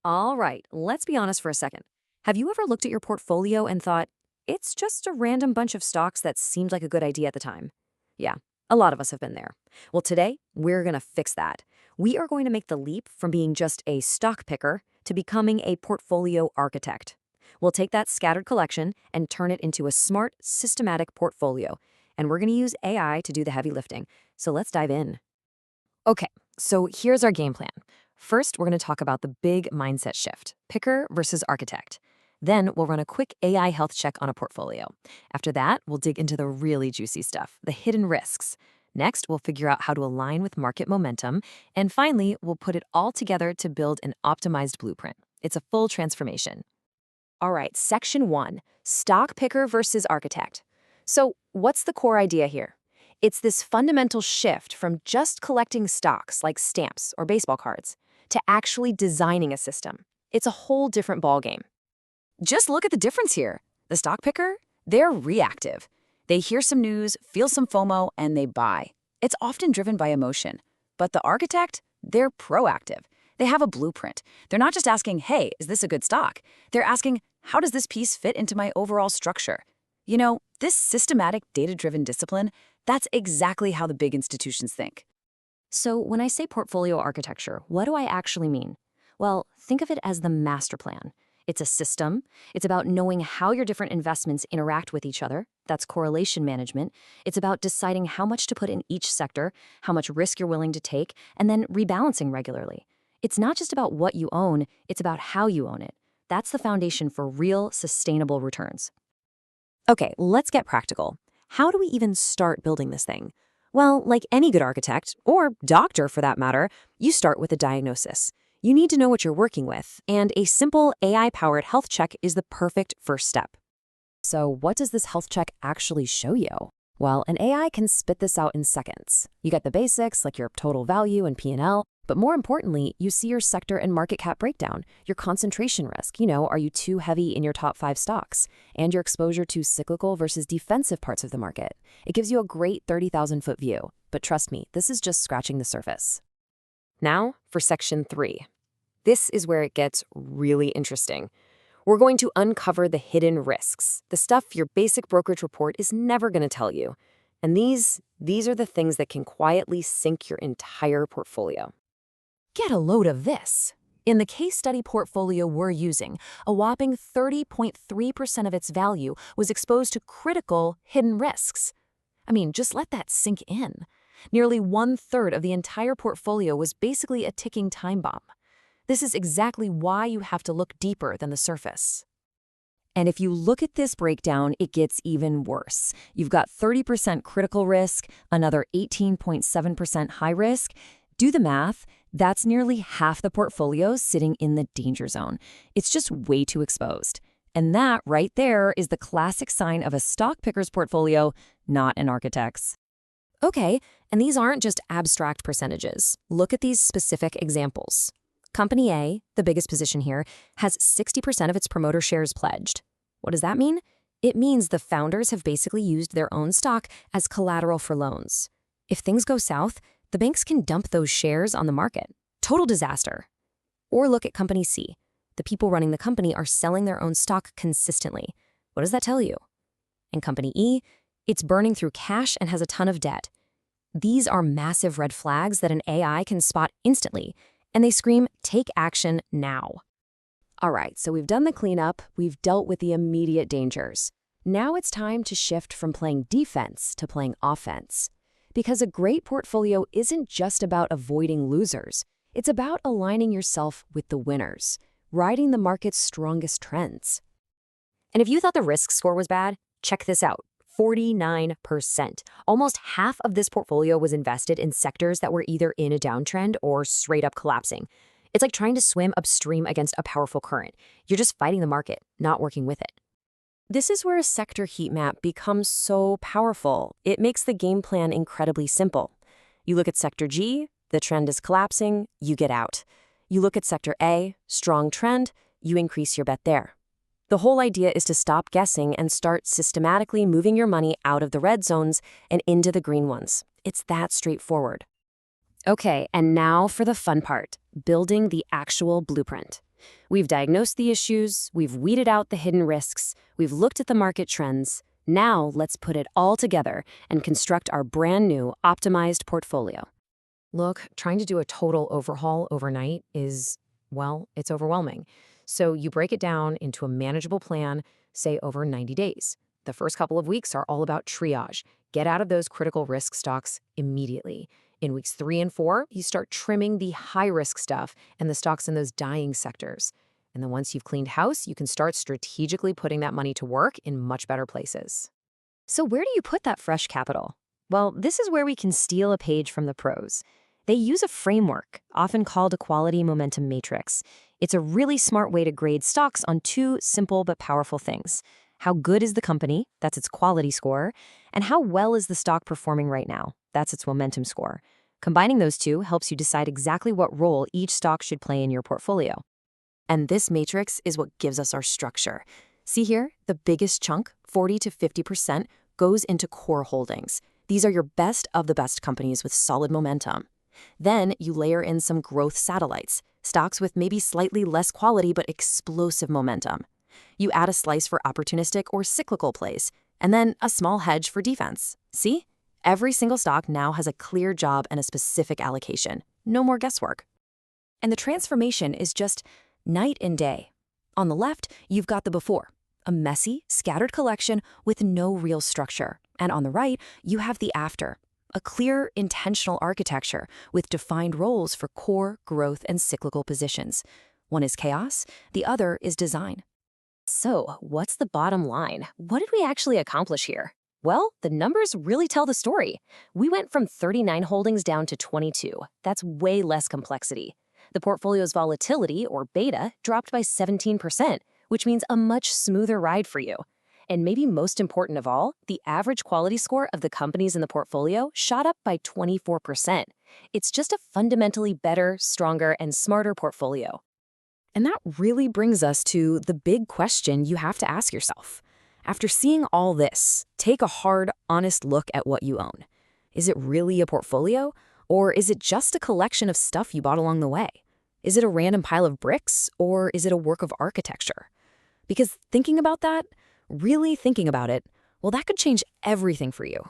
All right, let's be honest for a second. Have you ever looked at your portfolio and thought, it's just a random bunch of stocks that seemed like a good idea at the time? Yeah, a lot of us have been there. Well, today, we're going to fix that. We are going to make the leap from being just a stock picker to becoming a portfolio architect. We'll take that scattered collection and turn it into a smart, systematic portfolio. And we're going to use AI to do the heavy lifting. So let's dive in. Okay, so here's our game plan. First, we're going to talk about the big mindset shift, picker versus architect. Then we'll run a quick AI health check on a portfolio. After that, we'll dig into the really juicy stuff, the hidden risks. Next, we'll figure out how to align with market momentum. And finally, we'll put it all together to build an optimized blueprint. It's a full transformation. All right, section 1, stock picker versus architect. So, what's the core idea here? It's this fundamental shift from just collecting stocks like stamps or baseball cards to actually designing a system. It's a whole different ballgame. Just look at the difference here. The stock picker, they're reactive. They hear some news, feel some FOMO, and they buy. It's often driven by emotion. But the architect, they're proactive. They have a blueprint. They're not just asking, hey, is this a good stock? They're asking, how does this piece fit into my overall structure? You know, this systematic, data-driven discipline, that's exactly how the big institutions think. So when I say portfolio architecture, what do I actually mean? Well, think of it as the master plan. It's a system. It's about knowing how your different investments interact with each other. That's correlation management. It's about deciding how much to put in each sector, how much risk you're willing to take, and then rebalancing regularly. It's not just about what you own, it's about how you own it. That's the foundation for real, sustainable returns. Okay, let's get practical. How do we even start building this thing? Well, like any good architect, or doctor for that matter, you start with a diagnosis. You need to know what you're working with, and a simple AI-powered health check is the perfect first step. So what does this health check actually show you? Well, an AI can spit this out in seconds. You get the basics, like your total value and P&L, but more importantly, you see your sector and market cap breakdown, your concentration risk. Are you too heavy in your top 5 stocks? And your exposure to cyclical versus defensive parts of the market. It gives you a great 30,000-foot view. But trust me, this is just scratching the surface. Now for section 3. This is where it gets really interesting. We're going to uncover the hidden risks, the stuff your basic brokerage report is never going to tell you. And these are the things that can quietly sink your entire portfolio. Get a load of this. In the case study portfolio we're using, a whopping 30.3% of its value was exposed to critical hidden risks. I mean, just let that sink in. Nearly 1/3 of the entire portfolio was basically a ticking time bomb. This is exactly why you have to look deeper than the surface. And if you look at this breakdown, it gets even worse. You've got 30% critical risk, another 18.7% high risk. Do the math. That's nearly half the portfolio sitting in the danger zone. It's just way too exposed. And that right there is the classic sign of a stock picker's portfolio, not an architect's. Okay, and these aren't just abstract percentages. Look at these specific examples. Company A, the biggest position here, has 60% of its promoter shares pledged. What does that mean? It means the founders have basically used their own stock as collateral for loans. If things go south, the banks can dump those shares on the market. Total disaster. Or look at Company C. The people running the company are selling their own stock consistently. What does that tell you? And Company E, it's burning through cash and has a ton of debt. These are massive red flags that an AI can spot instantly, and they scream, take action now. All right, so we've done the cleanup, we've dealt with the immediate dangers. Now it's time to shift from playing defense to playing offense. Because a great portfolio isn't just about avoiding losers. It's about aligning yourself with the winners, riding the market's strongest trends. And if you thought the risk score was bad, check this out. 49%. Almost half of this portfolio was invested in sectors that were either in a downtrend or straight up collapsing. It's like trying to swim upstream against a powerful current. You're just fighting the market, not working with it. This is where a sector heat map becomes so powerful. It makes the game plan incredibly simple. You look at sector G, the trend is collapsing, you get out. You look at sector A, strong trend, you increase your bet there. The whole idea is to stop guessing and start systematically moving your money out of the red zones and into the green ones. It's that straightforward. Okay, and now for the fun part, building the actual blueprint. We've diagnosed the issues, we've weeded out the hidden risks, we've looked at the market trends. Now let's put it all together and construct our brand new optimized portfolio. Look, trying to do a total overhaul overnight is, well, it's overwhelming. So you break it down into a manageable plan, say over 90 days. The first couple of weeks are all about triage. Get out of those critical risk stocks immediately. In weeks 3 and 4, you start trimming the high-risk stuff and the stocks in those dying sectors. And then once you've cleaned house, you can start strategically putting that money to work in much better places. So where do you put that fresh capital? Well, this is where we can steal a page from the pros. They use a framework, often called a quality momentum matrix. It's a really smart way to grade stocks on 2 simple but powerful things. How good is the company? That's its quality score. And how well is the stock performing right now? That's its momentum score. Combining those 2 helps you decide exactly what role each stock should play in your portfolio. And this matrix is what gives us our structure. See here, the biggest chunk, 40 to 50%, goes into core holdings. These are your best of the best companies with solid momentum. Then you layer in some growth satellites, stocks with maybe slightly less quality but explosive momentum. You add a slice for opportunistic or cyclical plays, and then a small hedge for defense. See? Every single stock now has a clear job and a specific allocation. No more guesswork. And the transformation is just night and day. On the left, you've got the before, a messy, scattered collection with no real structure. And on the right, you have the after, a clear, intentional architecture with defined roles for core, growth, and cyclical positions. One is chaos, the other is design. So, what's the bottom line? What did we actually accomplish here? Well, the numbers really tell the story. We went from 39 holdings down to 22. That's way less complexity. The portfolio's volatility, or beta, dropped by 17%, which means a much smoother ride for you. And maybe most important of all, the average quality score of the companies in the portfolio shot up by 24%. It's just a fundamentally better, stronger, and smarter portfolio. And that really brings us to the big question you have to ask yourself. After seeing all this, take a hard, honest look at what you own. Is it really a portfolio? Or is it just a collection of stuff you bought along the way? Is it a random pile of bricks? Or is it a work of architecture? Because thinking about that, really thinking about it, well, that could change everything for you.